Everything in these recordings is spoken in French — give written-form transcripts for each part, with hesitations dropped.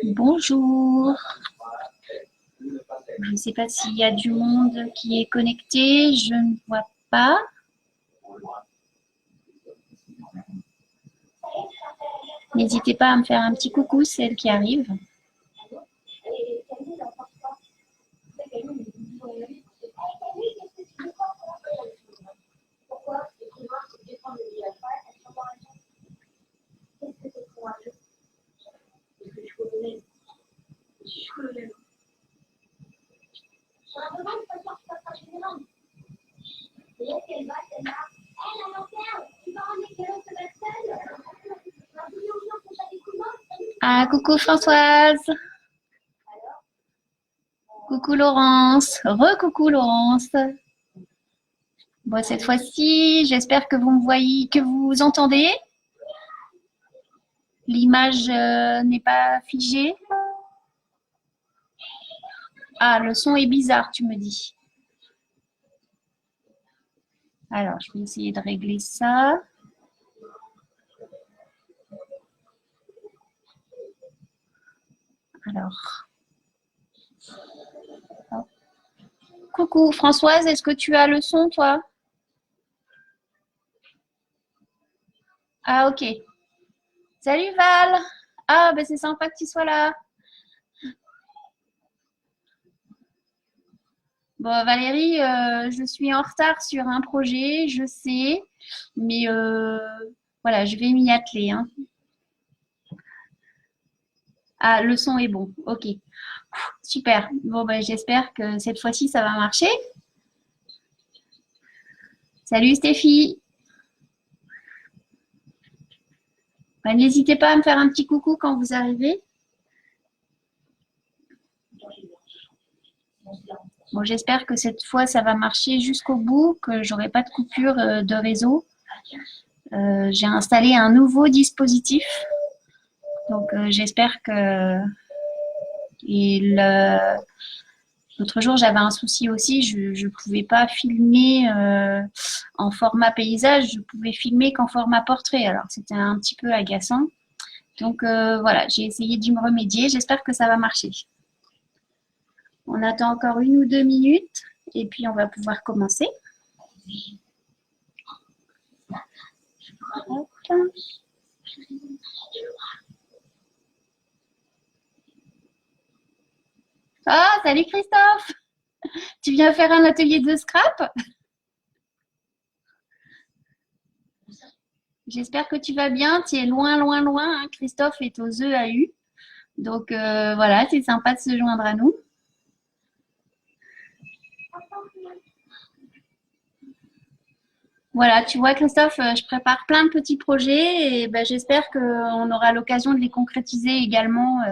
Bonjour. Je ne sais pas s'il y a du monde qui est connecté. Je ne vois pas. N'hésitez pas à me faire un petit coucou, celle qui arrive. Ah, coucou Françoise. Coucou Laurence. Re-coucou Laurence. Bon, cette fois-ci, j'espère que vous me voyez, que vous entendez. L'image n'est pas figée. Ah, le son est bizarre, tu me dis. Alors, je vais essayer de régler ça. Alors. Hop. Coucou Françoise, est-ce que tu as le son, toi? Ah, ok. Salut Val. Ah, ben c'est sympa que tu sois là. Bon, Valérie, je suis en retard sur un projet, je sais, mais voilà, je vais m'y atteler, hein. Ah, le son est bon, ok. Super. Bon, ben, j'espère que cette fois-ci, ça va marcher. Salut Stéphie. Ben, n'hésitez pas à me faire un petit coucou quand vous arrivez. Bon, j'espère que cette fois, ça va marcher jusqu'au bout, que j'aurai pas de coupure de réseau. J'ai installé un nouveau dispositif. Donc, j'espère que... Et l'autre jour, j'avais un souci aussi. Je ne pouvais pas filmer en format paysage. Je pouvais filmer qu'en format portrait. Alors, c'était un petit peu agaçant. Donc, voilà, j'ai essayé d'y me remédier. J'espère que ça va marcher. On attend encore 1 ou 2 minutes et puis on va pouvoir commencer. Hop. Ah, salut Christophe! Tu viens faire un atelier de scrap? J'espère que tu vas bien. Tu es loin, loin, loin, hein. Christophe est aux EAU. Donc voilà, c'est sympa de se joindre à nous. Voilà, tu vois Christophe, je prépare plein de petits projets et ben, j'espère qu'on aura l'occasion de les concrétiser également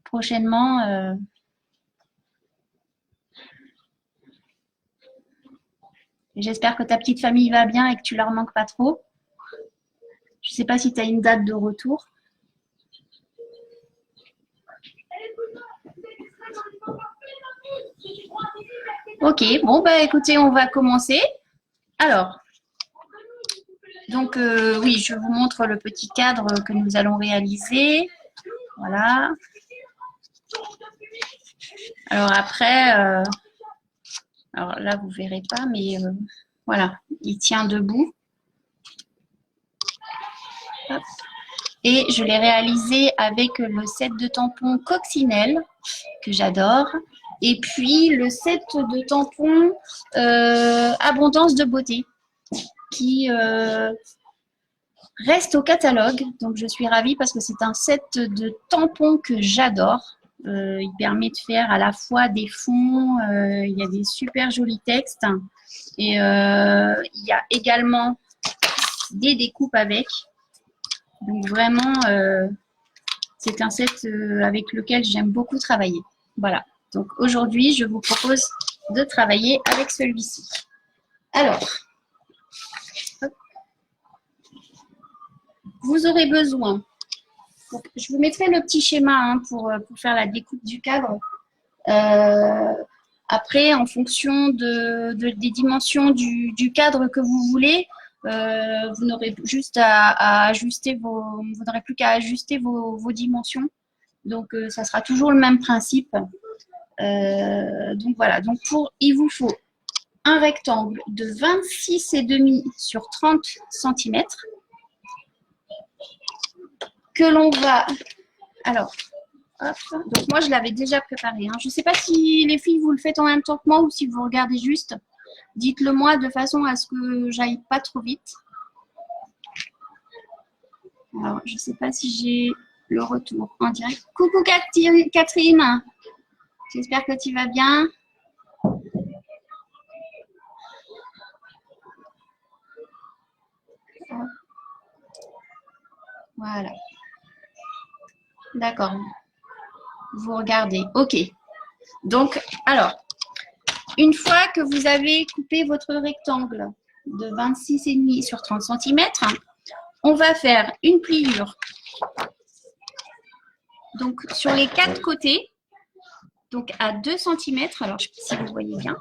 prochainement. J'espère que ta petite famille va bien et que tu leur manques pas trop. Je ne sais pas si tu as une date de retour. Ok, bon, bah écoutez, on va commencer. Alors, donc oui, je vous montre le petit cadre que nous allons réaliser. Voilà. Alors après, alors là, vous ne verrez pas, mais voilà, il tient debout. Hop. Et je l'ai réalisé avec le set de tampons Coccinelle, que j'adore. Et puis le set de tampons Abondance de beauté, qui reste au catalogue. Donc je suis ravie parce que c'est un set de tampons que j'adore. Il permet de faire à la fois des fonds, il y a des super jolis textes. Et il y a également des découpes avec. Donc vraiment, c'est un set avec lequel j'aime beaucoup travailler. Voilà. Donc aujourd'hui, je vous propose de travailler avec celui-ci. Alors, hop. Vous aurez besoin, je vous mettrai le petit schéma hein, pour faire la découpe du cadre. Après, en fonction des dimensions du cadre que vous voulez, vous n'aurez juste à ajuster vous n'aurez plus qu'à ajuster vos dimensions. Donc, ça sera toujours le même principe. Donc, voilà. Donc, il vous faut un rectangle de 26,5 sur 30 cm que l'on va... Alors, hop. Donc, moi, je l'avais déjà préparé. Hein. Je ne sais pas si les filles, vous le faites en même temps que moi ou si vous regardez juste. Dites-le moi de façon à ce que j'aille pas trop vite. Alors, je ne sais pas si j'ai le retour en direct. Coucou Catherine, j'espère que tu vas bien. Voilà. D'accord. Vous regardez. OK. Donc, alors, une fois que vous avez coupé votre rectangle de 26,5 sur 30 cm, on va faire une pliure. Donc, sur les 4 côtés, donc à 2 cm. Alors, je ne sais pas si vous voyez bien.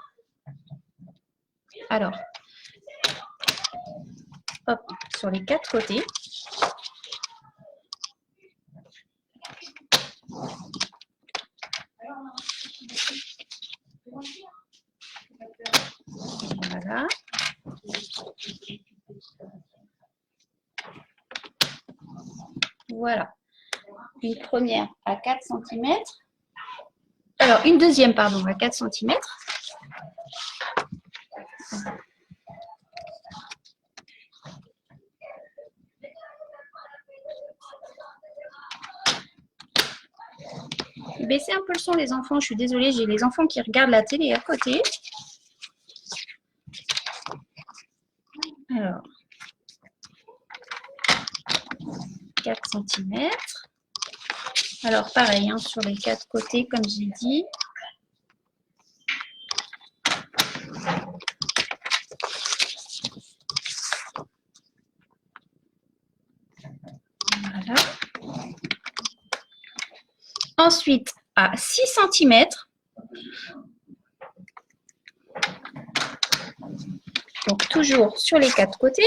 Alors, hop, sur les 4 côtés. Voilà. Voilà. Une première à 4 cm. Alors, une deuxième, pardon, à 4 cm. Baissez un peu le son, les enfants. Je suis désolée, j'ai les enfants qui regardent la télé à côté. Alors, 4 cm. Alors, pareil, hein, sur les 4 côtés, comme j'ai dit. Voilà. Ensuite, à 6 cm, donc toujours sur les 4 côtés.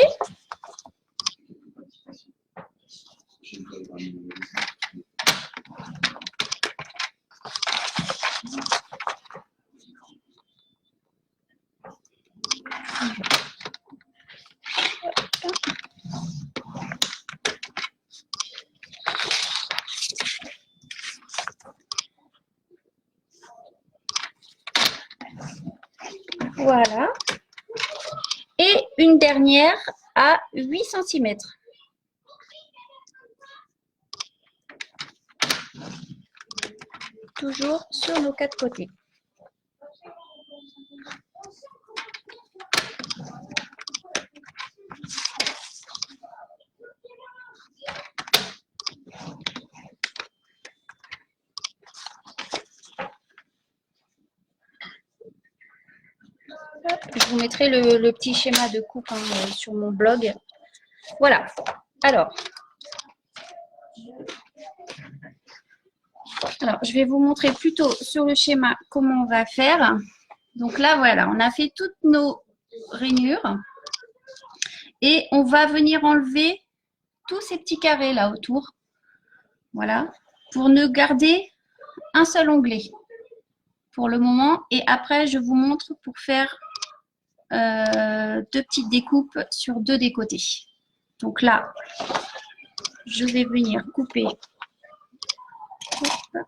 Voilà. Et une dernière à 8 cm. Toujours sur nos 4 côtés. Je vous mettrai le petit schéma de coupe sur mon blog. Voilà. Alors, je vais vous montrer plutôt sur le schéma comment on va faire. Donc là, voilà, on a fait toutes nos rainures. Et on va venir enlever tous ces petits carrés là autour. Voilà. Pour ne garder un seul onglet pour le moment. Et après, je vous montre pour faire 2 petites découpes sur 2 des côtés. Donc là, je vais venir couper. Hop.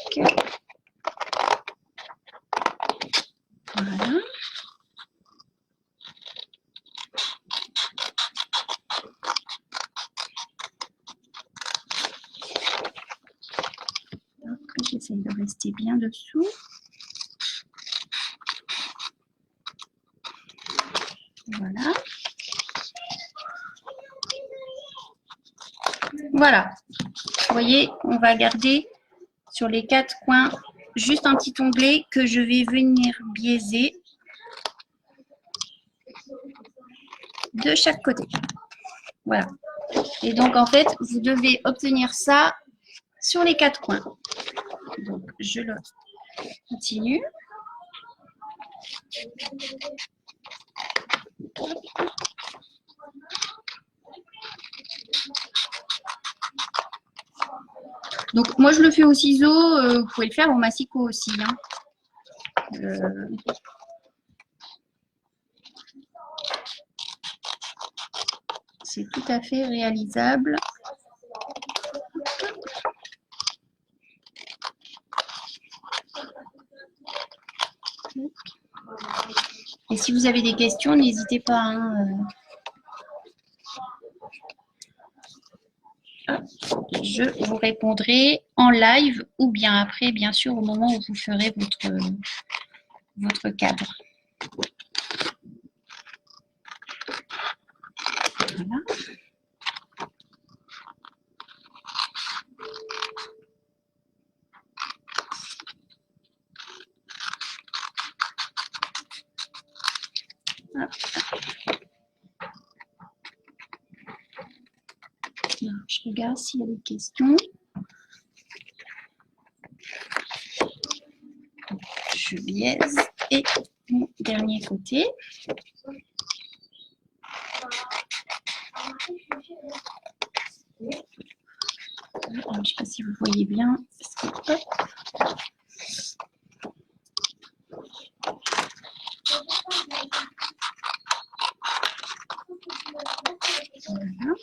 Okay. Voilà. J'essaie de rester bien dessous. Voilà. Voilà. Vous voyez, on va garder sur les 4 coins juste un petit onglet que je vais venir biaiser. de chaque côté. Voilà. Et donc, en fait, vous devez obtenir ça sur les 4 coins. Donc, je le continue. Donc, moi, je le fais au ciseau. Vous pouvez le faire au massicot aussi. Hein. C'est tout à fait réalisable. Et si vous avez des questions, n'hésitez pas. Hein, je vous répondrai en live ou bien après, bien sûr, au moment où vous ferez votre cadre. Voilà. Hop. Alors, je regarde s'il y a des questions. Je biaise et mon dernier côté. Alors, je ne sais pas si vous voyez bien. Hop. Voilà.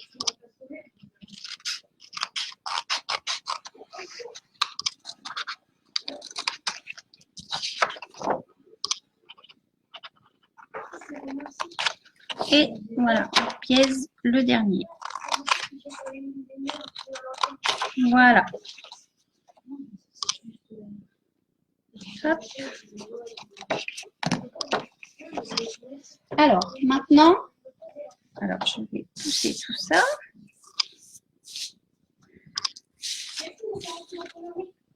Et voilà, on pièce le dernier. Voilà. Hop. Alors, maintenant, je vais pousser tout ça.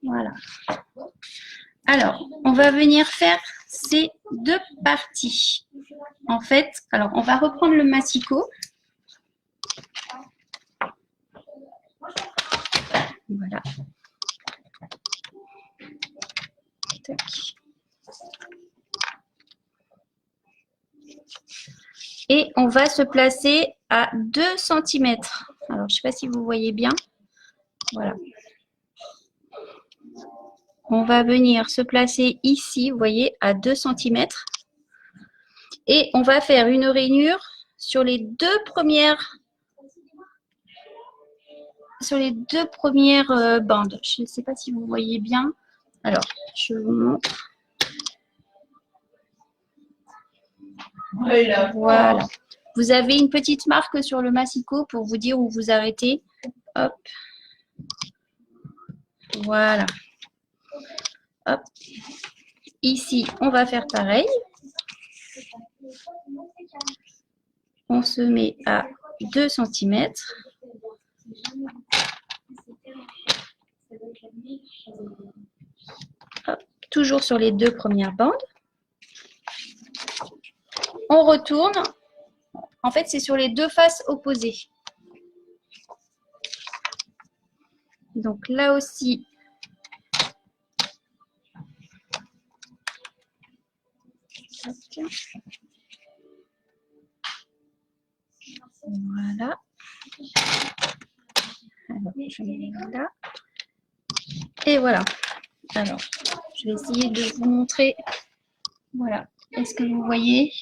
Voilà. Alors, on va venir faire ces 2 parties. En fait, alors on va reprendre le massicot. Voilà. Tac. Et on va se placer à 2 cm. Alors, je ne sais pas si vous voyez bien. Voilà. On va venir se placer ici, vous voyez, à 2 cm. Et on va faire une rainure sur les deux premières bandes. Je ne sais pas si vous voyez bien. Alors, je vous montre. Voilà. Vous avez une petite marque sur le massicot pour vous dire où vous arrêtez. Hop. Voilà. Hop. Ici, on va faire pareil. On se met à 2 cm. Hop. Toujours sur les 2 premières bandes. On retourne. En fait, c'est sur les 2 faces opposées. Donc là aussi, voilà. Alors, je mets là. Et voilà. Alors, je vais essayer de vous montrer. Voilà. Est-ce que vous voyez?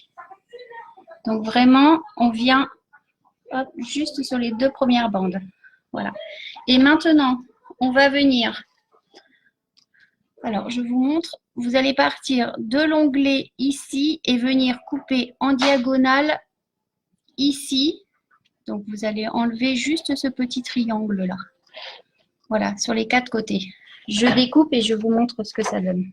Donc vraiment, on vient hop, juste sur les 2 premières bandes. Voilà. Et maintenant, on va venir. Alors, je vous montre. Vous allez partir de l'onglet ici et venir couper en diagonale ici. Donc, vous allez enlever juste ce petit triangle-là. Voilà, sur les 4 côtés. Je découpe et je vous montre ce que ça donne.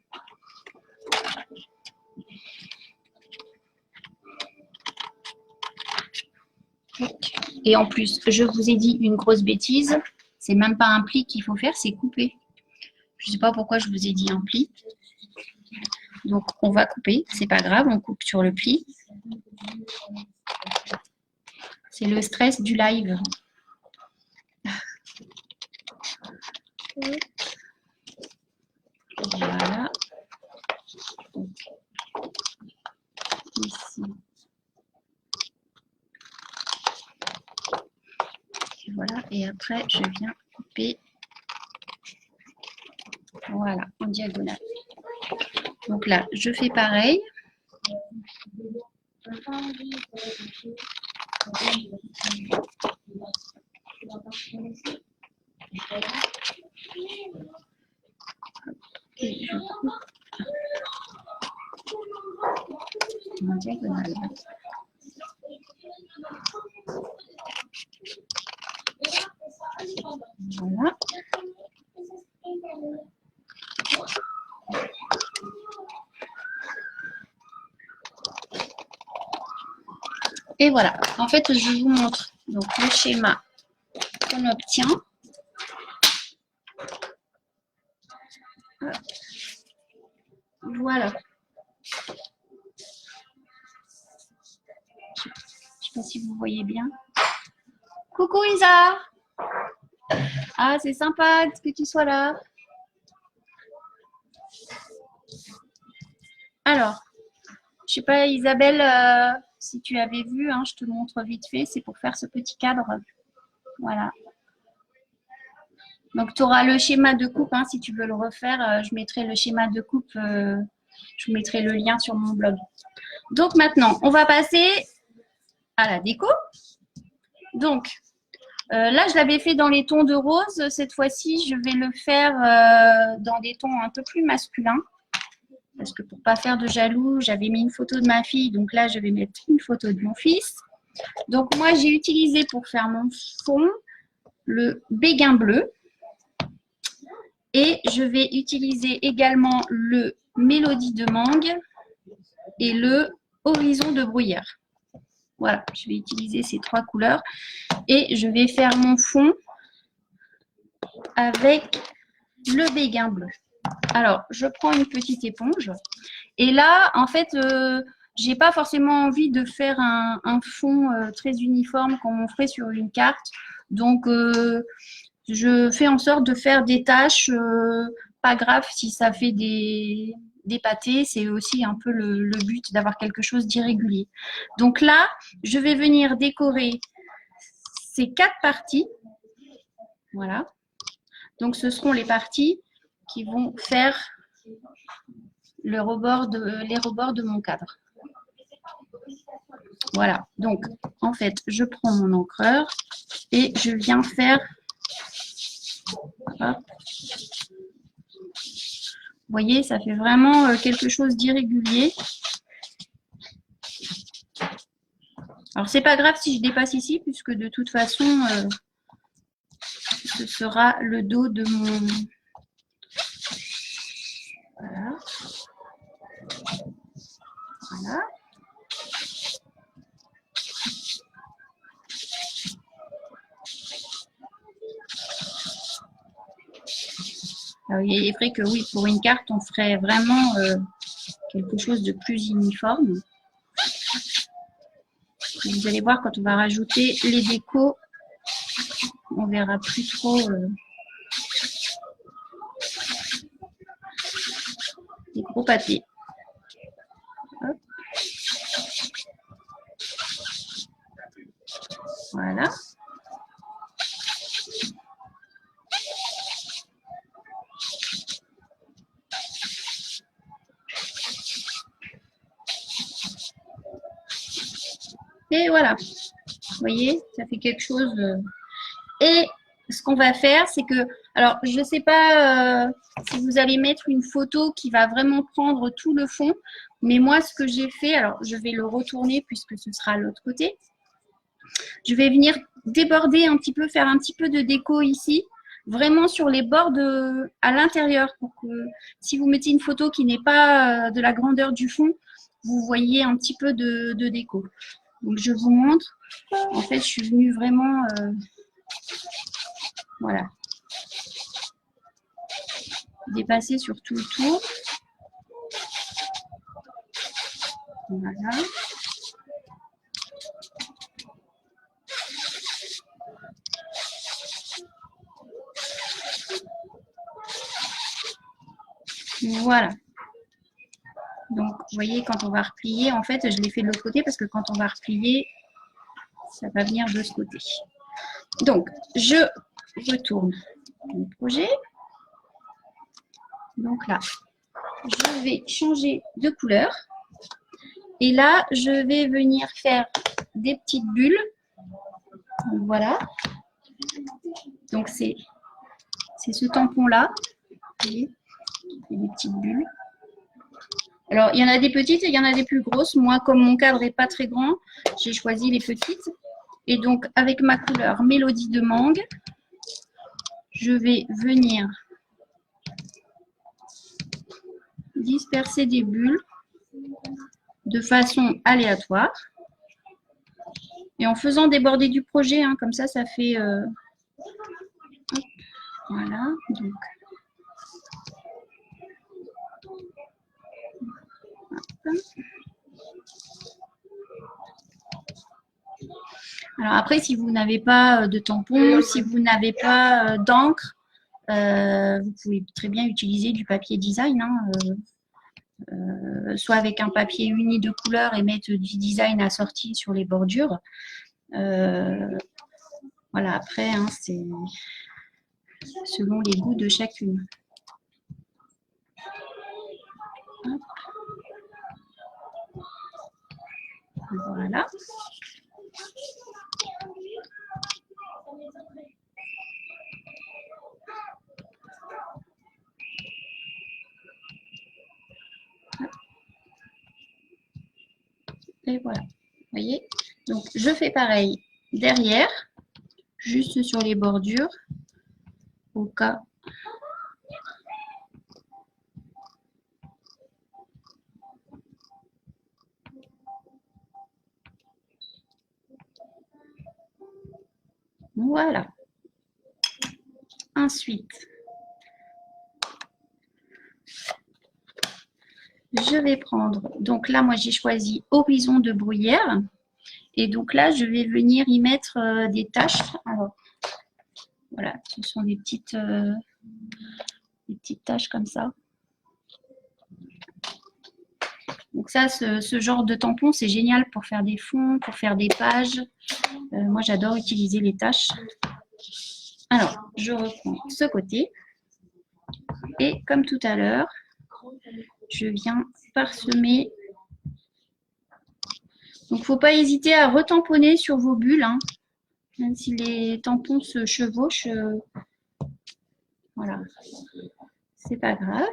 Et en plus, je vous ai dit une grosse bêtise. C'est même pas un pli qu'il faut faire, c'est couper. Je ne sais pas pourquoi je vous ai dit un pli. Donc, on va couper. C'est pas grave, on coupe sur le pli. C'est le stress du live. Voilà. Donc, ici. Et voilà. Et après, je viens couper. Voilà, en diagonale. Donc là, je fais pareil. Et je coupe en diagonale. Voilà. Et voilà. En fait, je vous montre donc le schéma qu'on obtient. Voilà. Je ne sais pas si vous voyez bien. Coucou Isa. Ah, c'est sympa que tu sois là. Alors, je sais pas Isabelle, si tu avais vu, hein, je te montre vite fait, c'est pour faire ce petit cadre. Voilà. Donc, tu auras le schéma de coupe, hein, si tu veux le refaire, je mettrai le schéma de coupe, je vous mettrai le lien sur mon blog. Donc, maintenant, on va passer à la déco. Donc, là, je l'avais fait dans les tons de rose. Cette fois-ci, je vais le faire dans des tons un peu plus masculins. Parce que pour ne pas faire de jaloux, j'avais mis une photo de ma fille. Donc là, je vais mettre une photo de mon fils. Donc moi, j'ai utilisé pour faire mon fond le béguin bleu. Et je vais utiliser également le mélodie de mangue et le horizon de bruyère. Voilà, je vais utiliser ces trois couleurs. Et je vais faire mon fond avec le béguin bleu. Alors, je prends une petite éponge. Et là, en fait, je n'ai pas forcément envie de faire un fond très uniforme comme on ferait sur une carte. Donc, je fais en sorte de faire des taches. Pas grave si ça fait des pâtés. C'est aussi un peu le but d'avoir quelque chose d'irrégulier. Donc là, je vais venir décorer ces 4 parties. Voilà. Donc, ce seront les parties qui vont faire les rebords de mon cadre. Voilà. Donc, en fait, je prends mon encreur et je viens faire... Hop. Vous voyez, ça fait vraiment quelque chose d'irrégulier. Alors, c'est pas grave si je dépasse ici, puisque de toute façon, ce sera le dos de mon... Voilà. Voilà. Alors, il est vrai que oui, pour une carte, on ferait vraiment quelque chose de plus uniforme. Vous allez voir, quand on va rajouter les décos, on verra plus trop les gros pâtés. Hop. Voilà. Et voilà. Vous voyez, ça fait quelque chose. Et ce qu'on va faire, c'est que, alors, je ne sais pas si vous allez mettre une photo qui va vraiment prendre tout le fond, mais moi, ce que j'ai fait, alors, je vais le retourner puisque ce sera l'autre côté. Je vais venir déborder un petit peu, faire un petit peu de déco ici, vraiment sur les bords à l'intérieur, pour que si vous mettez une photo qui n'est pas de la grandeur du fond, vous voyez un petit peu de déco. Donc, je vous montre. En fait, je suis venue vraiment... voilà. Dépasser sur tout le tour. Voilà. Voilà. Donc, vous voyez, quand on va replier, en fait, je l'ai fait de l'autre côté parce que quand on va replier, ça va venir de ce côté. Donc, je retourne mon projet. Donc là, je vais changer de couleur. Et là, je vais venir faire des petites bulles. Donc, voilà. Donc, c'est ce tampon-là. Vous voyez, des petites bulles. Alors, il y en a des petites et il y en a des plus grosses. Moi, comme mon cadre n'est pas très grand, j'ai choisi les petites. Et donc, avec ma couleur Mélodie de mangue, je vais venir disperser des bulles de façon aléatoire. Et en faisant déborder du projet, hein, comme ça fait... hop, voilà, donc... Hop. Alors après, si vous n'avez pas de tampon, si vous n'avez pas d'encre, vous pouvez très bien utiliser du papier design, hein, soit avec un papier uni de couleur et mettre du design assorti sur les bordures. Voilà, après, hein, c'est selon les goûts de chacune. Hop. Voilà. Et voilà, vous voyez. Donc, je fais pareil derrière, juste sur les bordures, au cas. Voilà. Ensuite, je vais prendre, donc là, moi, j'ai choisi Horizon de Bruyère. Et donc là, je vais venir y mettre des taches. Alors, voilà, ce sont des petites taches comme ça. Donc ça, ce genre de tampon, c'est génial pour faire des fonds, pour faire des pages. Moi, j'adore utiliser les taches. Alors, je reprends ce côté. Et comme tout à l'heure, je viens parsemer. Donc, il ne faut pas hésiter à retamponner sur vos bulles, hein, même si les tampons se chevauchent. Voilà, c'est pas grave.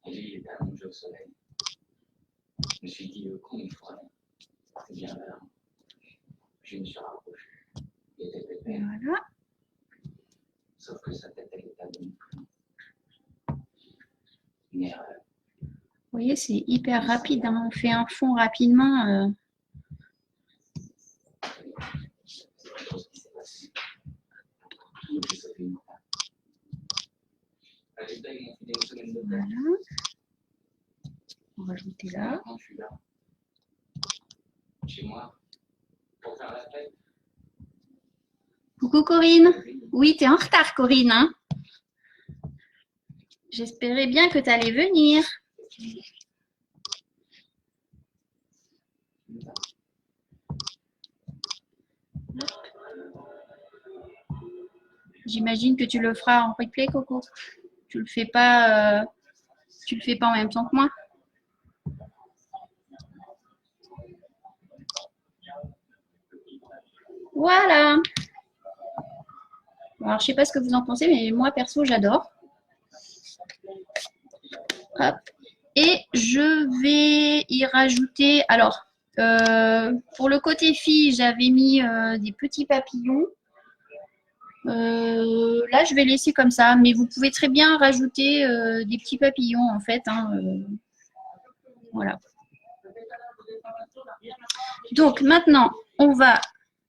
Je me suis dit, qu'on y fera. C'est bien là. Je me suis rapproché. Il était pépère. Voilà. Sauf que sa tête, elle était à demi. Une erreur. Vous voyez, c'est hyper rapide. Hein. On fait un fond rapidement. Voilà. On va rajouter là. Chez moi, pour faire la fête. Coucou Corinne. Oui, tu es en retard Corinne. Hein, j'espérais bien que tu allais venir. J'imagine que tu le feras en replay, Coco. Tu le fais pas en même temps que moi. Voilà. Alors, je sais pas ce que vous en pensez, mais moi, perso, j'adore. Hop. Et je vais y rajouter... Alors, pour le côté fille, j'avais mis des petits papillons. Là, je vais laisser comme ça, mais vous pouvez très bien rajouter des petits papillons, en fait. Hein, voilà. Donc, maintenant, on va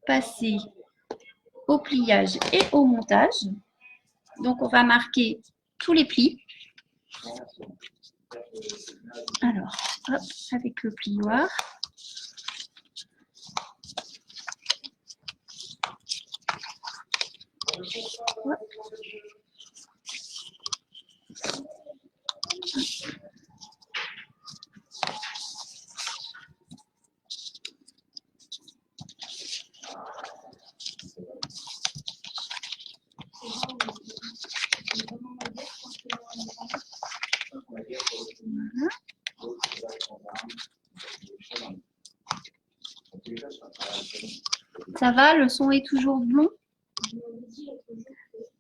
passer au pliage et au montage. Donc, on va marquer tous les plis. Alors, hop, avec le plioir. Hop. Ça va, le son est toujours bon?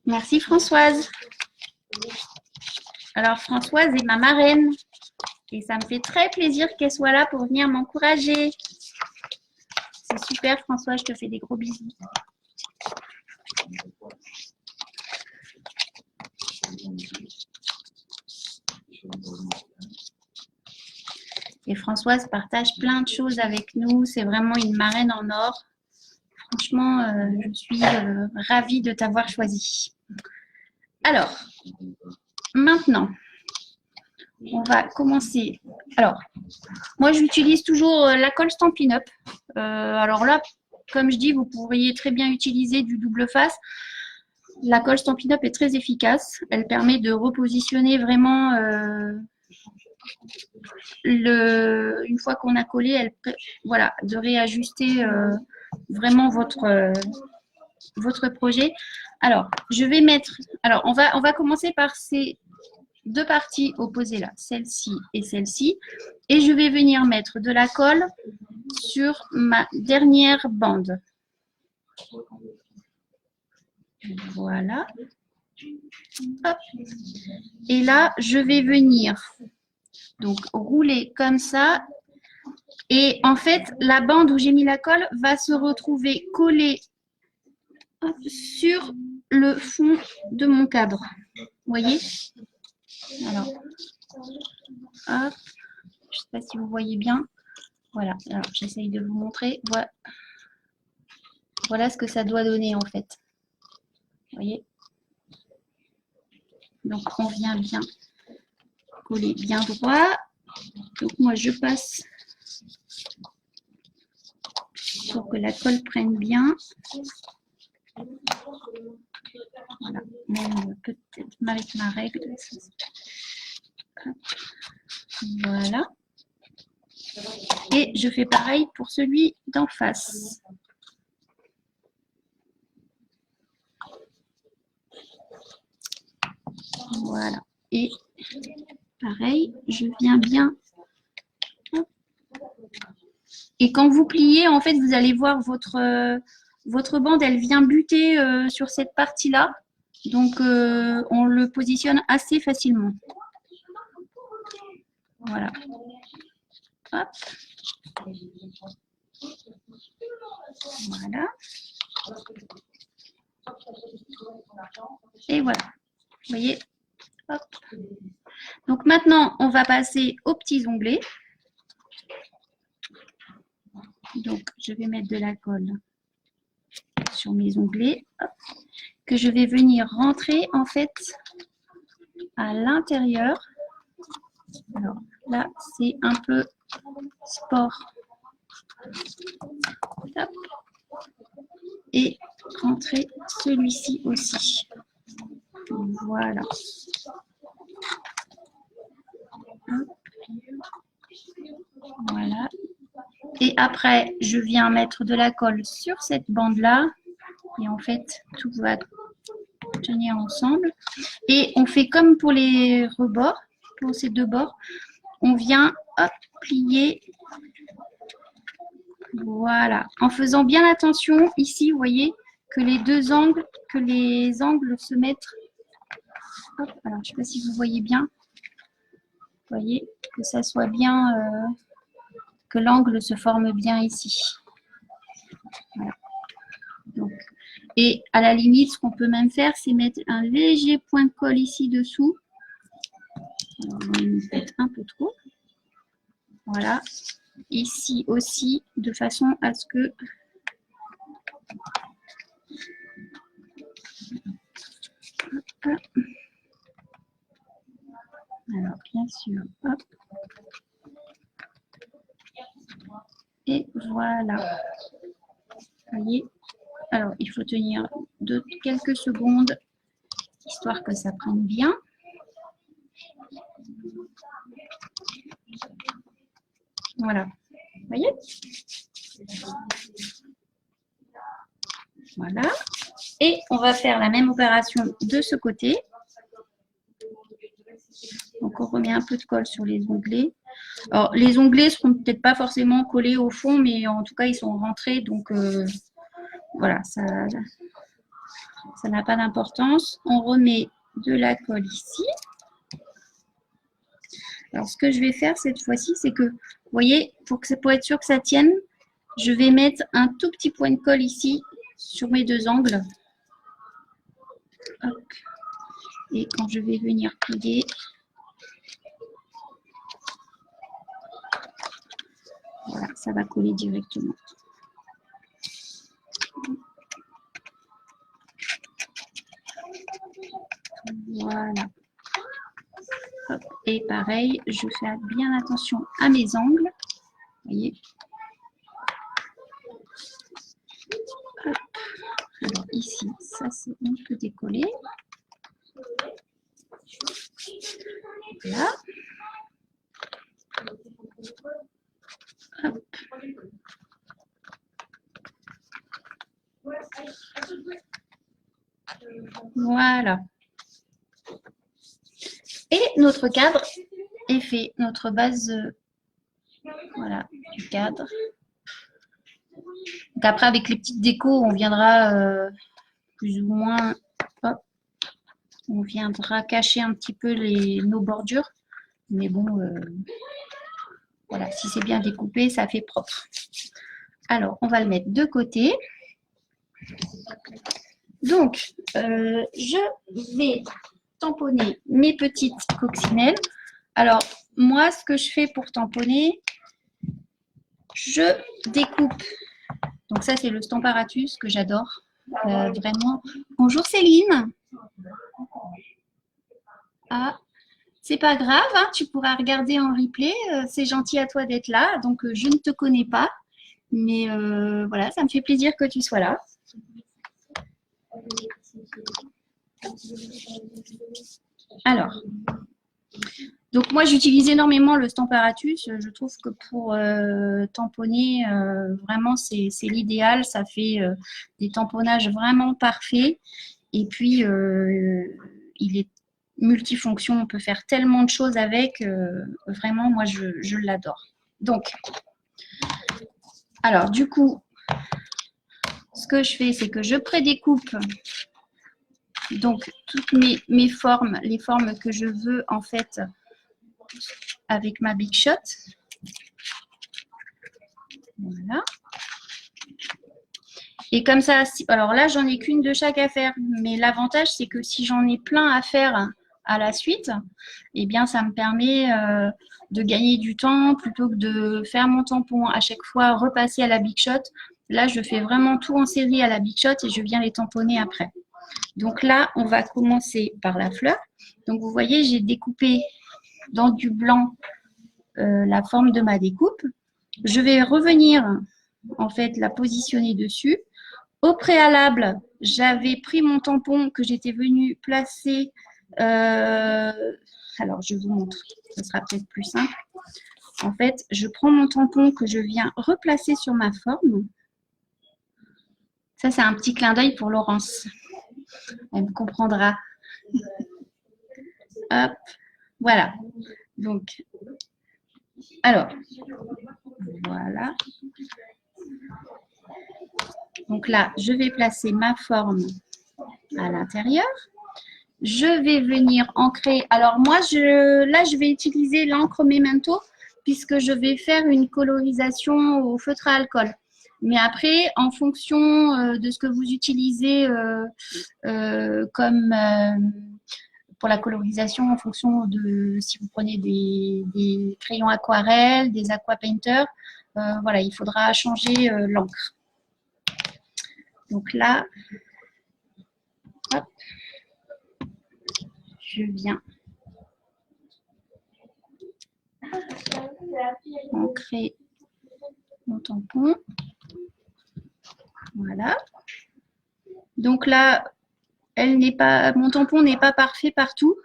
Merci Françoise. Alors Françoise est ma marraine et ça me fait très plaisir qu'elle soit là pour venir m'encourager. C'est super Françoise, je te fais des gros bisous. Et Françoise partage plein de choses avec nous. C'est vraiment une marraine en or. Franchement, je suis ravie de t'avoir choisi. Alors, maintenant, on va commencer. Alors, moi, j'utilise toujours la colle Stampin' Up. Alors là, comme je dis, vous pourriez très bien utiliser du double face. La colle Stampin' Up est très efficace. Elle permet de repositionner vraiment une fois qu'on a collé, voilà, de réajuster vraiment votre projet. Alors, je vais mettre. Alors, on va commencer par ces deux parties opposées là, celle-ci et celle-ci. Et je vais venir mettre de la colle sur ma dernière bande. Voilà. Hop. Et là, je vais venir donc rouler comme ça. Et en fait, la bande où j'ai mis la colle va se retrouver collée sur le fond de mon cadre. Vous voyez? Alors, hop. Je ne sais pas si vous voyez bien. Voilà. Alors, j'essaye de vous montrer. Voilà. Voilà ce que ça doit donner en fait. Vous voyez? Donc, on vient bien coller bien droit. Donc, moi, je passe pour que la colle prenne bien. Voilà. Même peut-être avec ma règle. Voilà. Et je fais pareil pour celui d'en face. Voilà. Et pareil, je viens bien. Et quand vous pliez, en fait, vous allez voir votre bande, elle vient buter sur cette partie-là. Donc, on le positionne assez facilement. Voilà. Hop. Voilà. Et voilà. Vous voyez? Hop. Donc maintenant, on va passer aux petits onglets. Donc, je vais mettre de la colle sur mes onglets, hop, que je vais venir rentrer en fait à l'intérieur. Alors là, c'est un peu sport. Hop. Et rentrer celui-ci aussi. Voilà. Hop. Voilà. Et après, je viens mettre de la colle sur cette bande-là. Et en fait, tout va tenir ensemble. Et on fait comme pour les rebords, pour ces deux bords. On vient hop, plier. Voilà. En faisant bien attention, ici, vous voyez, que les angles se mettent. Hop, alors, je ne sais pas si vous voyez bien. Vous voyez, que ça soit bien, que l'angle se forme bien ici. Voilà. Donc, et à la limite, ce qu'on peut même faire, c'est mettre un léger point de colle ici dessous. Alors, on va mettre un peu trop. Voilà. Ici aussi, de façon à ce que hop. Alors, bien sûr, hop. Et voilà. Vous voyez? Alors, il faut tenir quelques secondes, histoire que ça prenne bien. Voilà. Vous voyez? Voilà. Et on va faire la même opération de ce côté. Donc, on remet un peu de colle sur les onglets. Alors, les onglets seront peut-être pas forcément collés au fond, mais en tout cas, ils sont rentrés. Donc, voilà, ça n'a pas d'importance. On remet de la colle ici. Alors, ce que je vais faire cette fois-ci, c'est que, vous voyez, pour être sûr que ça tienne, je vais mettre un tout petit point de colle ici sur mes deux angles. Hop. Et quand je vais venir plier, voilà, ça va coller directement. Voilà. Hop. Et pareil, je fais bien attention à mes angles. Vous voyez. Hop. Alors ici, ça c'est un peu décollé. Voilà. Hop. Voilà. Et notre cadre est fait. Notre base, voilà, du cadre. Donc après, avec les petites décos, on viendra plus ou moins, hop, on viendra cacher un petit peu nos bordures. Mais bon, voilà, si c'est bien découpé, ça fait propre. Alors, on va le mettre de côté. Donc, je vais tamponner mes petites coccinelles. Alors, moi, ce que je fais pour tamponner, je découpe. Donc ça, c'est le Stamparatus que j'adore. Vraiment. Bonjour Céline. Ah, c'est pas grave, hein, tu pourras regarder en replay. C'est gentil à toi d'être là. Donc, je ne te connais pas. Mais voilà, ça me fait plaisir que tu sois là. Alors, donc moi j'utilise énormément le Stamparatus. Je trouve que pour tamponner, vraiment c'est l'idéal. Ça fait des tamponnages vraiment parfaits. Et puis il est multifonction. On peut faire tellement de choses avec. Vraiment, moi je l'adore. Donc, alors du coup, ce que je fais, c'est que je prédécoupe donc toutes mes formes, les formes que je veux en fait avec ma Big Shot. Voilà. Et comme ça, alors là, j'en ai qu'une de chaque à faire. Mais l'avantage, c'est que si j'en ai plein à faire à la suite, eh bien, ça me permet de gagner du temps plutôt que de faire mon tampon à chaque fois, repasser à la Big Shot. Là, je fais vraiment tout en série à la Big Shot et je viens les tamponner après. Donc là, on va commencer par la fleur. Donc, vous voyez, j'ai découpé dans du blanc la forme de ma découpe. Je vais revenir, en fait, la positionner dessus. Au préalable, j'avais pris mon tampon que j'étais venue placer. Alors, je vous montre, ce sera peut-être plus simple. En fait, je prends mon tampon que je viens replacer sur ma forme. Ça, c'est un petit clin d'œil pour Laurence. Elle me comprendra. Hop, voilà. Donc, alors, voilà. Donc là, je vais placer ma forme à l'intérieur. Je vais venir ancrer. Alors moi, là, je vais utiliser l'encre Memento puisque je vais faire une colorisation au feutre à alcool. Mais après, en fonction de ce que vous utilisez comme pour la colorisation, en fonction de si vous prenez des crayons aquarelles, des aqua painters, voilà, il faudra changer l'encre. Donc là, hop, je viens ancrer mon tampon. Voilà. Donc là, mon tampon n'est pas parfait partout.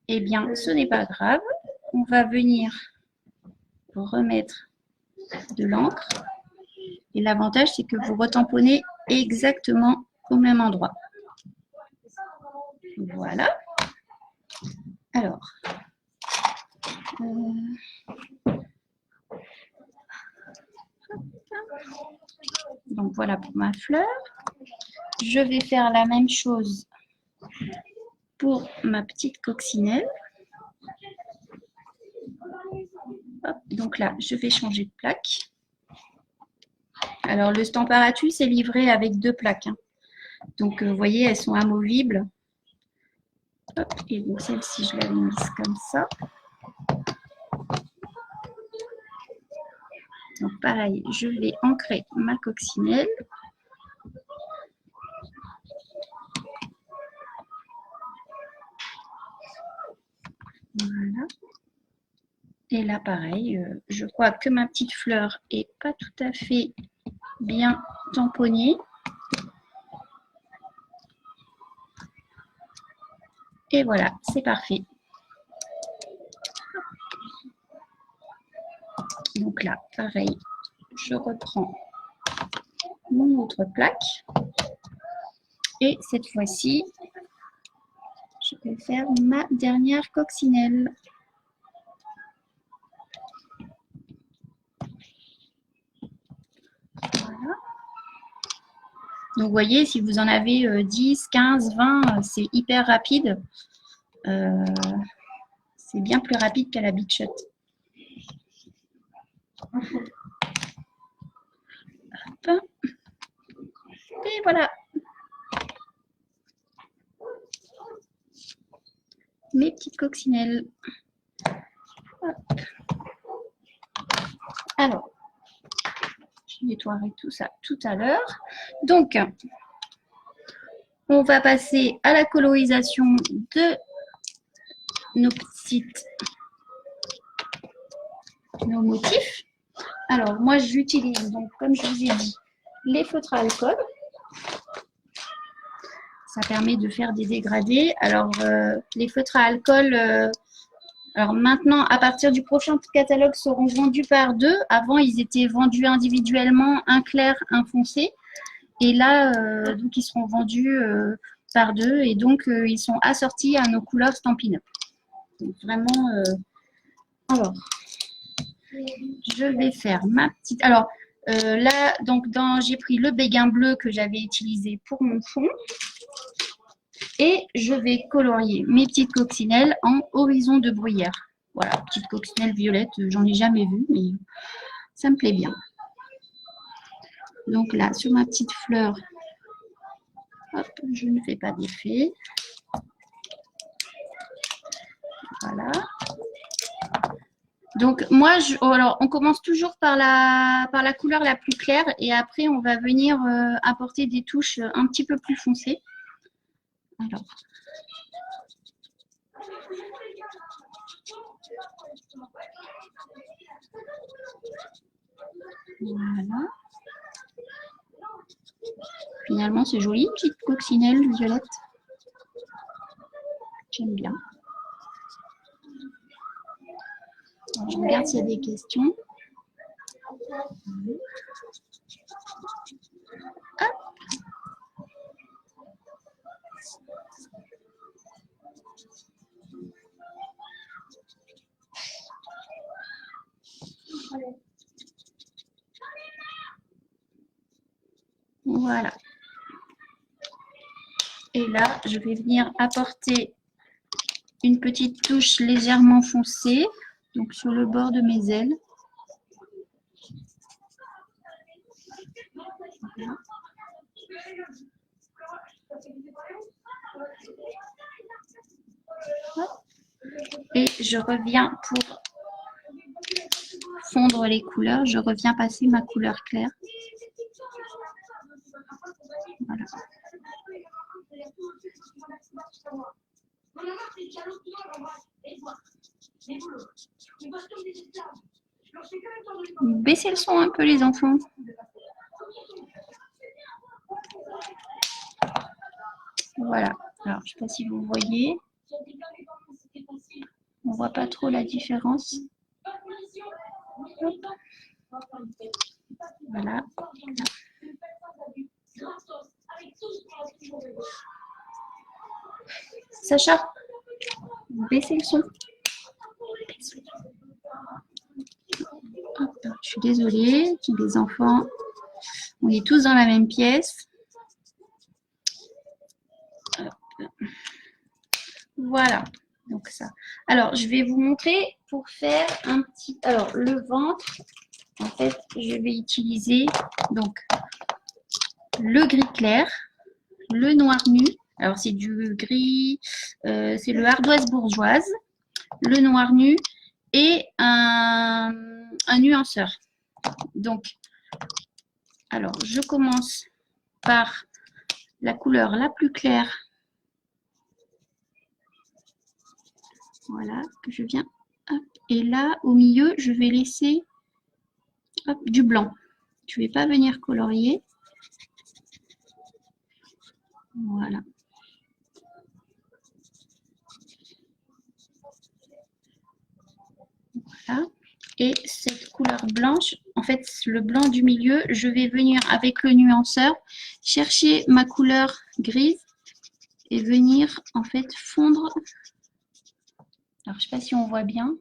Eh bien, ce n'est pas grave. On va venir remettre de l'encre. Et l'avantage, c'est que vous retamponnez exactement au même endroit. Voilà. Alors, Donc voilà pour ma fleur. Je vais faire la même chose pour ma petite coccinelle. Hop, donc là, je vais changer de plaque. Alors, le Stamparatus est livré avec 2 plaques. Hein. Donc, vous voyez, elles sont amovibles. Hop, et donc, celle-ci, je l'avais mise comme ça. Donc, pareil, je vais ancrer ma coccinelle. Voilà. Et là, pareil, je crois que ma petite fleur est pas tout à fait bien tamponnée. Et voilà, c'est parfait. Donc là, pareil, je reprends mon autre plaque. Et cette fois-ci, je vais faire ma dernière coccinelle. Voilà. Donc, vous voyez, si vous en avez 10, 15, 20, c'est hyper rapide. C'est bien plus rapide qu'à la Big Shot. Hop. Et voilà. Mes petites coccinelles. Hop. Alors, je nettoierai tout ça tout à l'heure. Donc, on va passer à la colorisation de nos motifs. Alors, moi, j'utilise, donc, comme je vous ai dit, les feutres à alcool. Ça permet de faire des dégradés. Alors, les feutres à alcool, alors maintenant, à partir du prochain catalogue, seront vendus par 2. Avant, ils étaient vendus individuellement, un clair, un foncé. Et là, donc, ils seront vendus par 2. Et donc, ils sont assortis à nos couleurs Stampin' Up. Donc, vraiment, alors, je vais faire ma petite... Alors, là, donc, j'ai pris le béguin bleu que j'avais utilisé pour mon fond. Et je vais colorier mes petites coccinelles en horizon de bruyère. Voilà, petite coccinelle violette, j'en ai jamais vu, mais ça me plaît bien. Donc là, sur ma petite fleur, hop, je ne fais pas d'effet. Voilà. Donc moi, alors on commence toujours par la couleur la plus claire et après on va venir apporter des touches un petit peu plus foncées. Alors. Voilà. Finalement, c'est joli, une petite coccinelle violette. J'aime bien. Alors, je regarde s'il y a des questions. Hop. Voilà. Et là, je vais venir apporter une petite touche légèrement foncée, donc sur le bord de mes ailes. Voilà. Et je reviens pour fondre les couleurs, je reviens passer ma couleur claire. Voilà. Baissez le son un peu les enfants. Voilà. Alors, je ne sais pas si vous voyez. On ne voit pas trop la différence. Hop. Voilà. Sacha, baissez le son. Hop, je suis désolée, les enfants On est tous dans la même pièce. Hop. Voilà, donc ça. Alors, je vais vous montrer pour faire un petit... Alors, le ventre, en fait, je vais utiliser donc le gris clair, le noir nu. Alors, c'est du gris, c'est le ardoise bourgeoise, le noir nu et un nuanceur. Donc, alors, je commence par la couleur la plus claire. Voilà, que je viens. Hop, et là, au milieu, je vais laisser hop, du blanc. Je ne vais pas venir colorier. Voilà. Voilà. Et cette couleur blanche, en fait, le blanc du milieu, je vais venir avec le nuanceur chercher ma couleur grise et venir en fait fondre. Alors, je ne sais pas si on voit bien,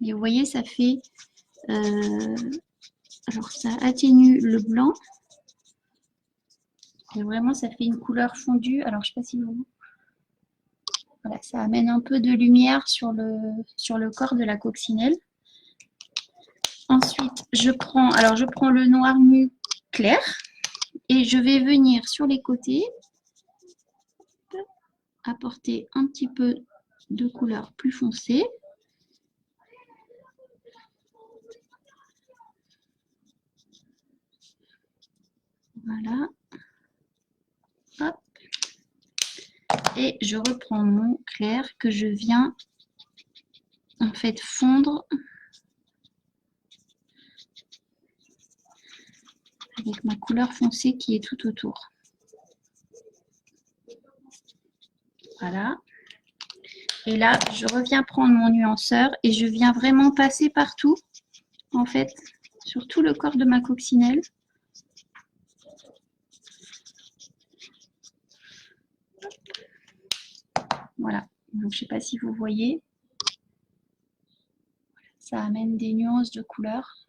mais vous voyez, ça fait... alors, ça atténue le blanc. Et vraiment, ça fait une couleur fondue. Alors, je ne sais pas si vous... Voilà, ça amène un peu de lumière sur le corps de la coccinelle. Ensuite, je prends le noir nu clair et je vais venir sur les côtés apporter un petit peu de couleur plus foncée. Voilà. Hop. Et je reprends mon clair que je viens en fait fondre avec ma couleur foncée qui est tout autour. Voilà. Et là, je reviens prendre mon nuanceur et je viens vraiment passer partout, en fait, sur tout le corps de ma coccinelle. Voilà. Donc, je ne sais pas si vous voyez. Ça amène des nuances de couleurs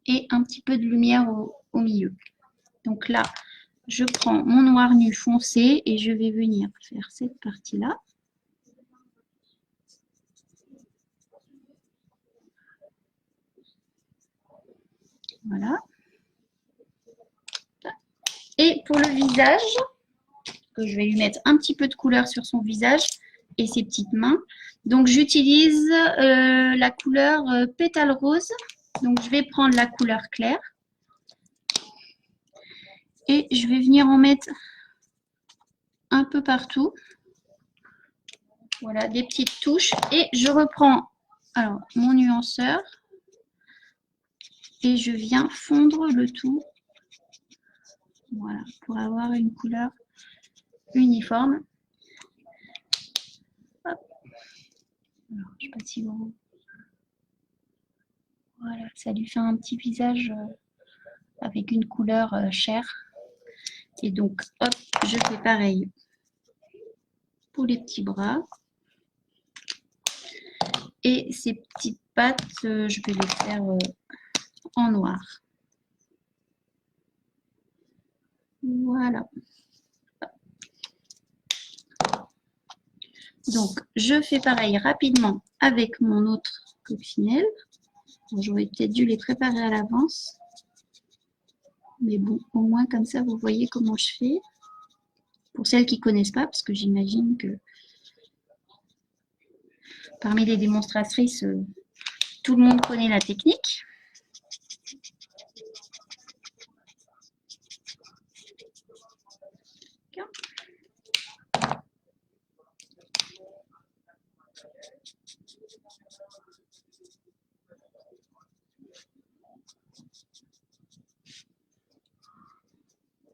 et un petit peu de lumière au milieu. Donc là, je prends mon noir nu foncé et je vais venir faire cette partie-là. Voilà. Et pour le visage, que je vais lui mettre un petit peu de couleur sur son visage et ses petites mains. Donc j'utilise la couleur pétale rose. Donc je vais prendre la couleur claire. Et je vais venir en mettre un peu partout. Voilà, des petites touches. Et je reprends alors mon nuanceur. Et je viens fondre le tout. Voilà, pour avoir une couleur uniforme. Hop. Alors, je ne sais pas si vous... Voilà, ça lui fait un petit visage avec une couleur chair. Et donc, hop, je fais pareil pour les petits bras. Et ces petites pattes, je vais les faire en noir. Voilà. Donc, je fais pareil rapidement avec mon autre coccinelle. J'aurais peut-être dû les préparer à l'avance. Mais bon, au moins comme ça, vous voyez comment je fais. Pour celles qui ne connaissent pas, parce que j'imagine que parmi les démonstratrices, tout le monde connaît la technique.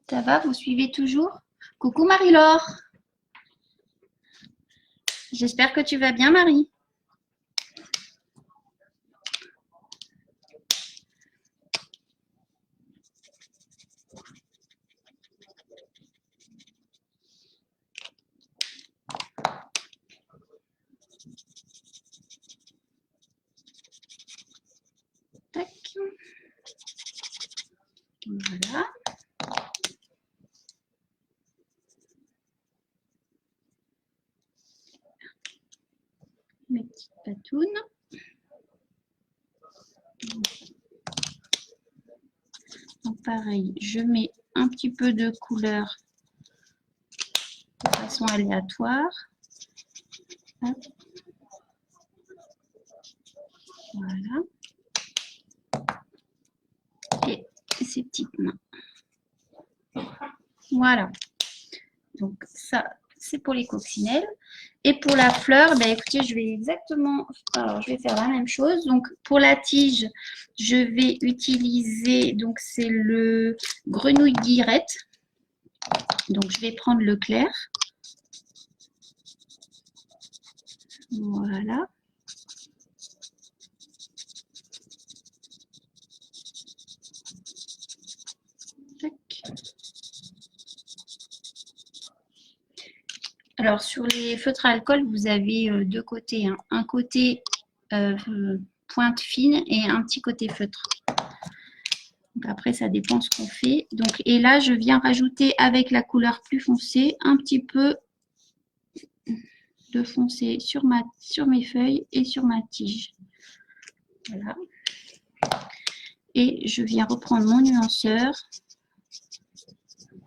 Ça va, vous suivez toujours? Coucou Marie-Laure. J'espère que tu vas bien, Marie. Tac. Voilà. spatoon. Donc pareil, je mets un petit peu de couleur de façon aléatoire. Hop. Voilà. Et ces petites mains. Voilà. Donc ça, c'est pour les coccinelles. Et pour la fleur, ben écoutez, je vais alors je vais faire la même chose. Donc pour la tige, je vais utiliser, donc c'est le grenouille guillerette. Donc je vais prendre le clair. Voilà. Tac. Alors, sur les feutres à alcool, vous avez deux côtés, hein. Un côté pointe fine et un petit côté feutre. Donc, après, ça dépend ce qu'on fait. Donc, et là, je viens rajouter avec la couleur plus foncée un petit peu de foncé sur mes feuilles et sur ma tige. Voilà. Et je viens reprendre mon nuanceur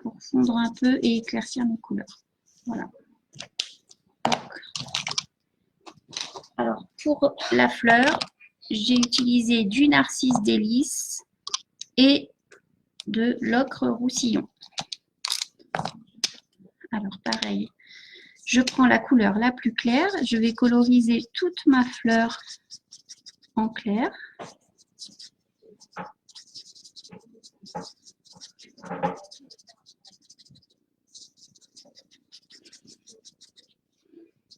pour fondre un peu et éclaircir mes couleurs. Voilà. Alors, pour la fleur, j'ai utilisé du narcisse délice et de l'ocre roussillon. Alors, pareil, je prends la couleur la plus claire. Je vais coloriser toute ma fleur en clair.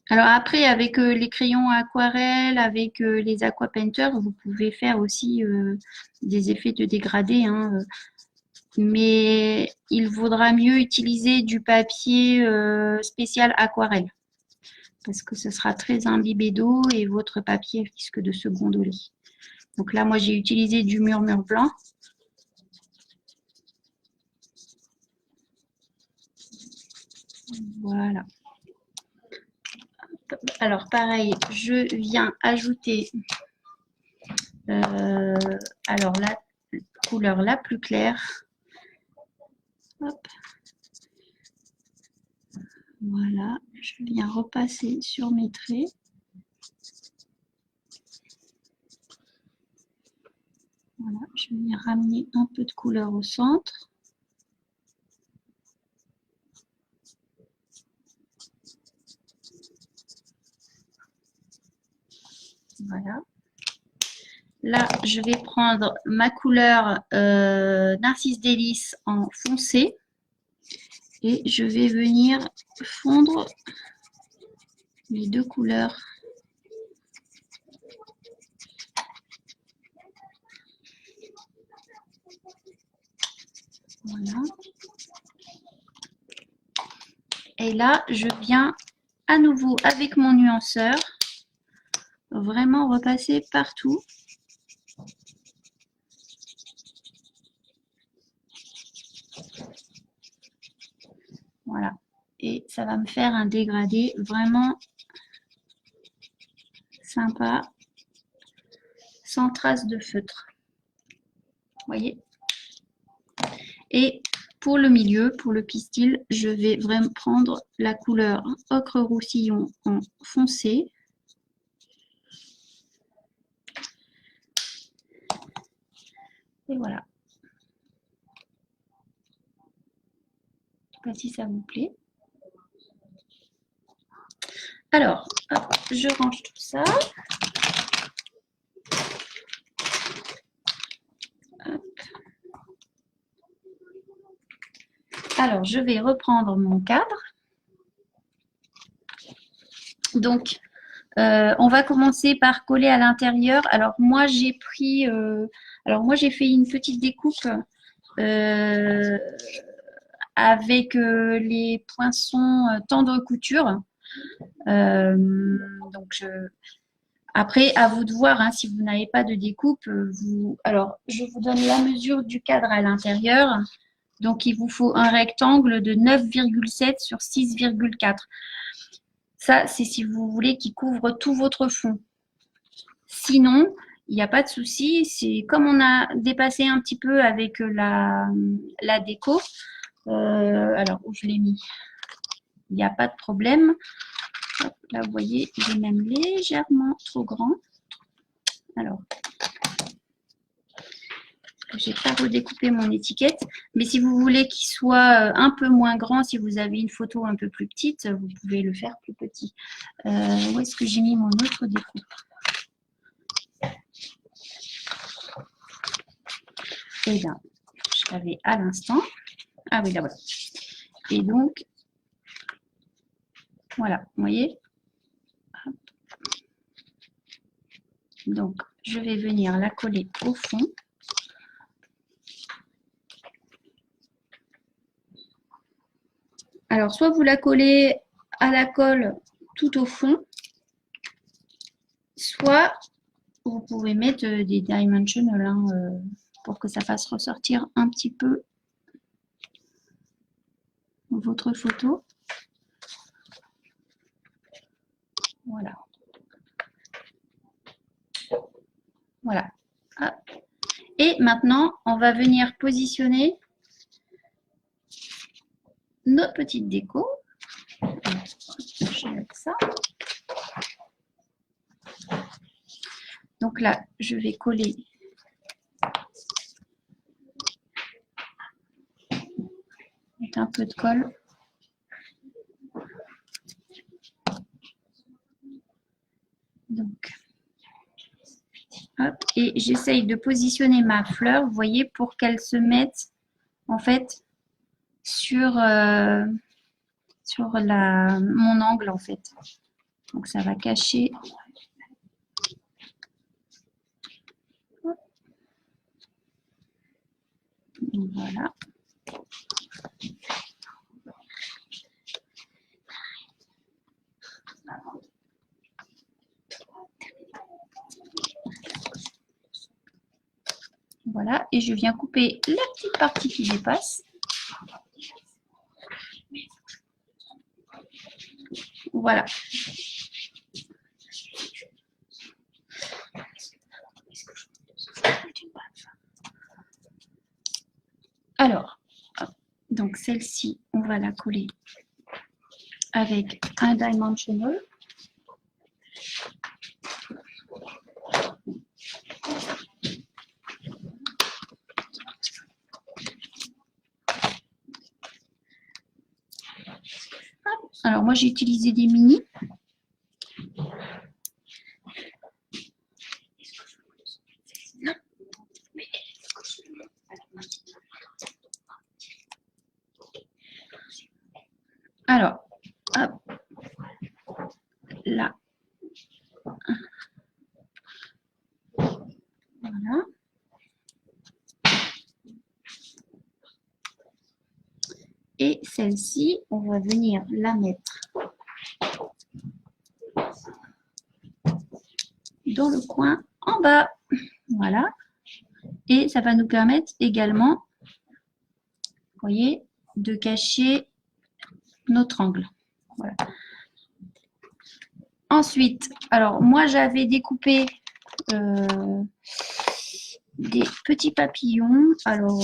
Alors après, avec les crayons aquarelle, avec les aqua painters, vous pouvez faire aussi des effets de dégradé, hein, mais il vaudra mieux utiliser du papier spécial aquarelle parce que ce sera très imbibé d'eau et votre papier risque de se gondoler. Donc là, moi, j'ai utilisé du murmure blanc. Voilà. Alors, pareil, je viens ajouter alors la couleur la plus claire. Hop. Voilà, je viens repasser sur mes traits. Voilà, je viens ramener un peu de couleur au centre. Voilà. Là, je vais prendre ma couleur Narcisse Délice en foncé et je vais venir fondre les deux couleurs. Voilà. Et là, je viens à nouveau avec mon nuanceur vraiment repasser partout. Voilà. Et ça va me faire un dégradé vraiment sympa, sans trace de feutre. Vous voyez? Et pour le milieu, pour le pistil, je vais vraiment prendre la couleur ocre roussillon en foncé. Et voilà. Je ne sais pas si ça vous plaît. Alors, hop, je range tout ça. Hop. Alors, je vais reprendre mon cadre. Donc, on va commencer par coller à l'intérieur. Alors, moi, j'ai pris... j'ai fait une petite découpe avec les poinçons tendre couture. Après, à vous de voir, hein, si vous n'avez pas de découpe, alors je vous donne la mesure du cadre à l'intérieur. Donc, il vous faut un rectangle de 9,7 sur 6,4. Ça, c'est si vous voulez qu'il couvre tout votre fond. Sinon, il n'y a pas de souci. C'est comme on a dépassé un petit peu avec la déco. Alors, où je l'ai mis? Il n'y a pas de problème. Hop, là, vous voyez, il est même légèrement trop grand. Alors, j'ai pas redécoupé mon étiquette, mais si vous voulez qu'il soit un peu moins grand, si vous avez une photo un peu plus petite, vous pouvez le faire plus petit. Où est-ce que j'ai mis mon autre découpe? Eh bien, je l'avais à l'instant. Ah oui, là voilà. Et donc, voilà, vous voyez. Donc, je vais venir la coller au fond. Alors, soit vous la collez à la colle tout au fond, soit vous pouvez mettre des dimensionals pour que ça fasse ressortir un petit peu votre photo. Voilà. Voilà. Hop. Et maintenant, on va venir positionner notre petite déco. Je vais mettre ça. Donc là, je vais coller avec un peu de colle. Donc, hop, et j'essaye de positionner ma fleur, vous voyez, pour qu'elle se mette en fait sur mon angle en fait. Donc ça va cacher. Voilà. Voilà, et je viens couper la petite partie qui dépasse. Voilà. Alors, donc celle-ci, on va la coller avec un dimensional. Alors moi j'ai utilisé des mini. Alors, hop, là. Voilà. Et celle-ci, on va venir la mettre dans le coin en bas. Voilà. Et ça va nous permettre également, vous voyez, de cacher notre angle. Voilà. Ensuite, alors moi j'avais découpé des petits papillons. Alors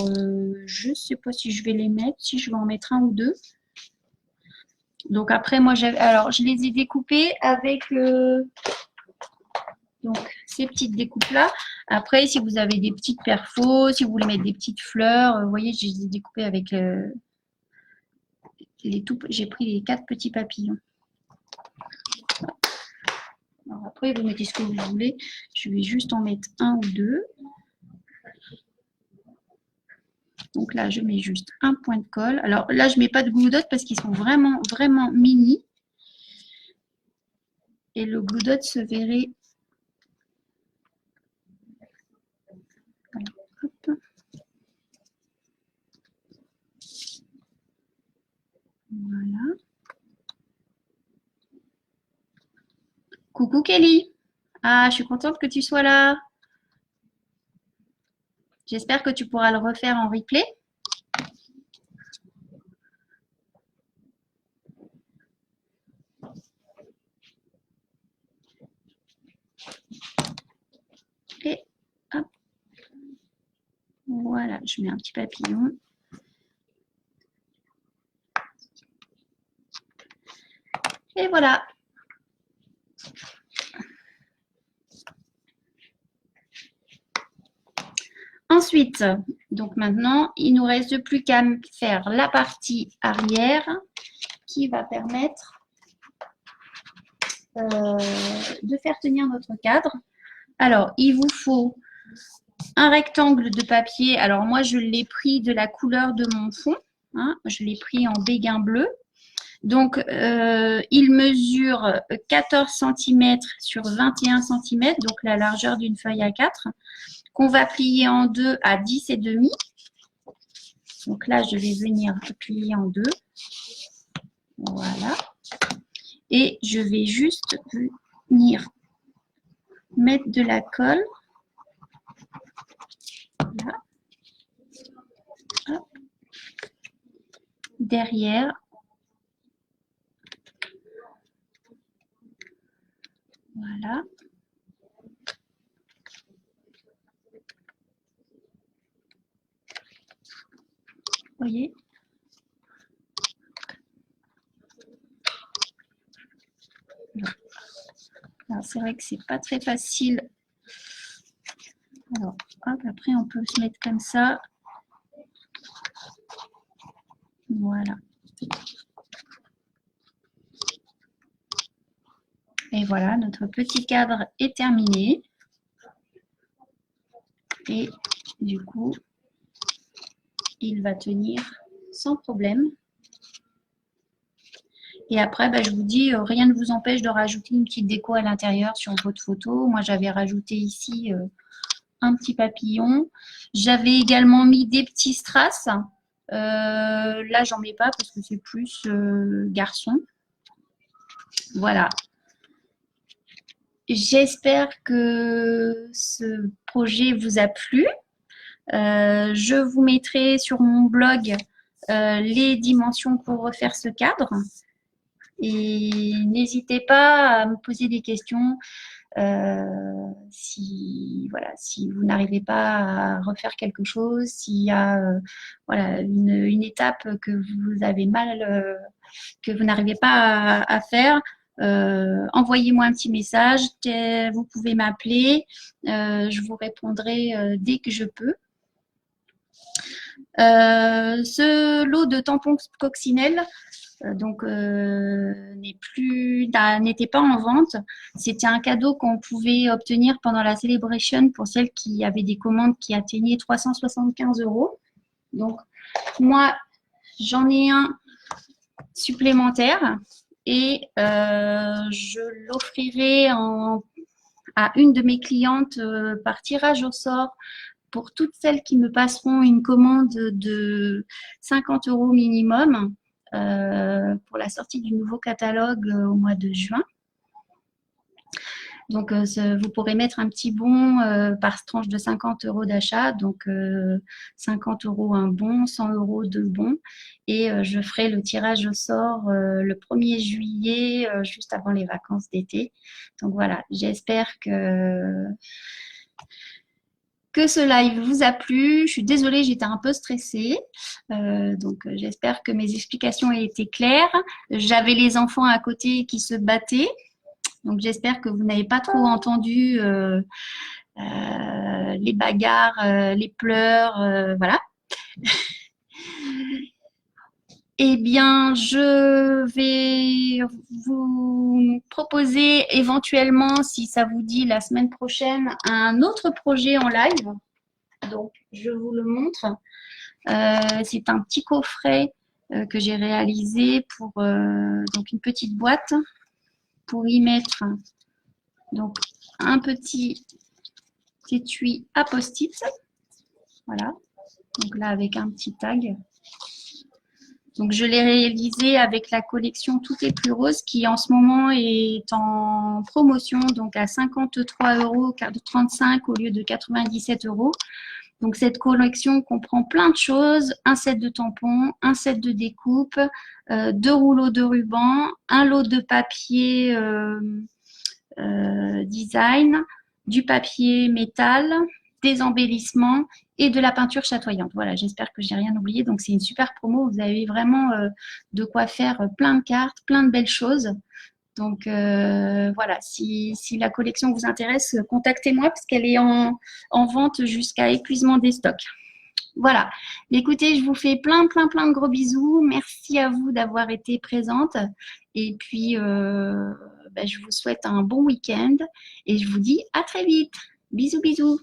je ne sais pas si je vais les mettre, si je vais en mettre un ou deux. Donc après moi je les ai découpés avec donc ces petites découpes là. Après si vous avez des petites perfos, si vous voulez mettre des petites fleurs, vous voyez je les ai découpées avec j'ai pris les 4 petits papillons. Alors après, vous mettez ce que vous voulez. Je vais juste en mettre un ou deux. Donc là, je mets juste un point de colle. Alors là, je ne mets pas de glue dot parce qu'ils sont vraiment, vraiment mini. Et le glue dot se verrait. Hop. Voilà. Coucou Kelly. Ah, je suis contente que tu sois là. J'espère que tu pourras le refaire en replay. Je mets un petit papillon. Et voilà. Ensuite, donc maintenant, il ne nous reste plus qu'à faire la partie arrière qui va permettre de faire tenir notre cadre. Alors, il vous faut un rectangle de papier. Alors, moi, je l'ai pris de la couleur de mon fond. Hein, je l'ai pris en béguin bleu. Donc, il mesure 14 cm sur 21 cm, donc la largeur d'une feuille A4, qu'on va plier en deux à 10,5. Donc là, je vais venir plier en deux. Voilà. Et je vais juste venir mettre de la colle. Là. Hop. Derrière. Voilà. Vous voyez? Alors, c'est vrai que c'est pas très facile. Alors, hop, après, on peut se mettre comme ça. Voilà. Et voilà, notre petit cadre est terminé. Et du coup, il va tenir sans problème. Et après, je vous dis, rien ne vous empêche de rajouter une petite déco à l'intérieur sur votre photo. Moi, j'avais rajouté ici un petit papillon. J'avais également mis des petits strass. Là, j'en mets pas parce que c'est plus garçon. Voilà. J'espère que ce projet vous a plu. Je vous mettrai sur mon blog les dimensions pour refaire ce cadre. Et n'hésitez pas à me poser des questions si vous n'arrivez pas à refaire quelque chose, s'il y a une étape que vous avez mal, que vous n'arrivez pas à faire. Envoyez-moi un petit message, vous pouvez m'appeler, je vous répondrai dès que je peux. Ce lot de tampons coccinelles n'était pas en vente. C'était un cadeau qu'on pouvait obtenir pendant la Celebration pour celles qui avaient des commandes qui atteignaient 375 €. Donc, moi, j'en ai un supplémentaire et je l'offrirai à une de mes clientes par tirage au sort pour toutes celles qui me passeront une commande de 50 € minimum pour la sortie du nouveau catalogue au mois de juin. Donc, vous pourrez mettre un petit bon par tranche de 50 € d'achat. Donc, 50 € un bon, 100 € deux bons. Et je ferai le tirage au sort le 1er juillet, juste avant les vacances d'été. Donc, voilà, j'espère que ce live vous a plu. Je suis désolée, j'étais un peu stressée. Donc, j'espère que mes explications aient été claires. J'avais les enfants à côté qui se battaient. Donc, j'espère que vous n'avez pas trop entendu les bagarres, les pleurs, voilà. Eh bien, je vais vous proposer éventuellement, si ça vous dit, la semaine prochaine, un autre projet en live. Donc, je vous le montre. C'est un petit coffret que j'ai réalisé pour donc une petite boîte pour y mettre donc un petit étui à post-it. Voilà. Donc là, avec un petit tag. Donc, je l'ai réalisé avec la collection Tout est plus rose qui, en ce moment, est en promotion, donc à 53,35 € au lieu de 97 €. Donc, cette collection comprend plein de choses. Un set de tampons, un set de découpe, 2 rouleaux de ruban, un lot de papier design, du papier métal, des embellissements et de la peinture chatoyante. Voilà, j'espère que je n'ai rien oublié. Donc, c'est une super promo. Vous avez vraiment de quoi faire plein de cartes, plein de belles choses. Donc, voilà, si la collection vous intéresse, contactez-moi parce qu'elle est en vente jusqu'à épuisement des stocks. Voilà. Écoutez, je vous fais plein, plein, plein de gros bisous. Merci à vous d'avoir été présente. Et puis, je vous souhaite un bon week-end et je vous dis à très vite. Bisous, bisous.